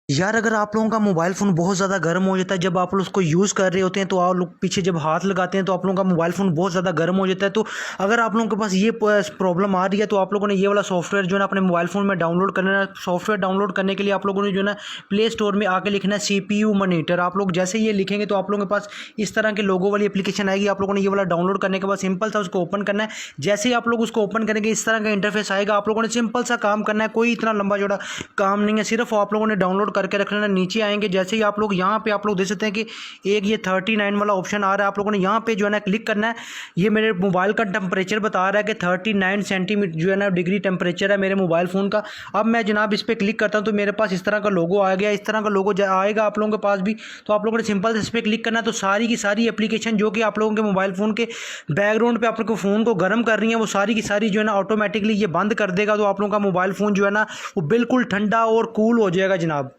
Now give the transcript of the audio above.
यार अगर आप लोगों का मोबाइल फ़ोन बहुत ज़्यादा गर्म हो जाता है जब आप लोग उसको यूज़ कर रहे होते हैं तो आप लोग पीछे जब हाथ लगाते हैं तो आप लोगों का मोबाइल फ़ोन बहुत ज़्यादा गर्म हो जाता है। तो अगर आप लोगों के पास ये प्रॉब्लम आ रही है तो आप लोगों ने ये वाला सॉफ्टवेयर जो है ना अपने मोबाइल फ़ोन में डाउनलोड करना है। सॉफ्टवेयर डाउनलोड करने के लिए आप लोगों ने जो है ना प्ले स्टोर में आके लिखना है CPU मॉनिटर। आप लोग जैसे ये लिखेंगे तो आप लोगों के पास इस तरह के लोगो वाली एप्लीकेशन आएगी। आप लोगों ने ये वाला डाउनलोड करने के बाद सिंपल सा उसको ओपन करना है। जैसे ही आप लोग उसको ओपन करेंगे इस तरह का इंटरफेस आएगा। आप लोगों ने सिंपल सा काम करना है, कोई इतना लंबा चौड़ा काम नहीं है, सिर्फ आप लोगों ने डाउनलोड करके रख लेना। नीचे आएंगे जैसे ही आप लोग यहाँ पे आप लोग देख सकते हैं कि एक ये 39 वाला ऑप्शन आ रहा है। आप लोगों ने यहाँ पे जो है ना क्लिक करना है। ये मेरे मोबाइल का टेम्परेचर बता रहा है कि 39 सेंटीमीटर जो है ना डिग्री टेम्परेचर है मेरे मोबाइल फ़ोन का। अब मैं जनाब इस पर क्लिक करता हूँ तो मेरे पास इस तरह का लोगो आ गया। इस तरह का लोगो आएगा आप लोगों के पास भी। तो आप लोगों ने सिंपल से इस पर क्लिक करना है तो सारी की सारी एप्लीकेशन जो कि आप लोगों के मोबाइल फ़ोन के बैकग्राउंड पे आप लोग को फ़ोन को गर्म कर रही हैं वो सारी की सारी जो है ना ऑटोमेटिकली ये बंद कर देगा। तो आप लोगों का मोबाइल फ़ोन जो है ना वो बिल्कुल ठंडा और कूल हो जाएगा जनाब।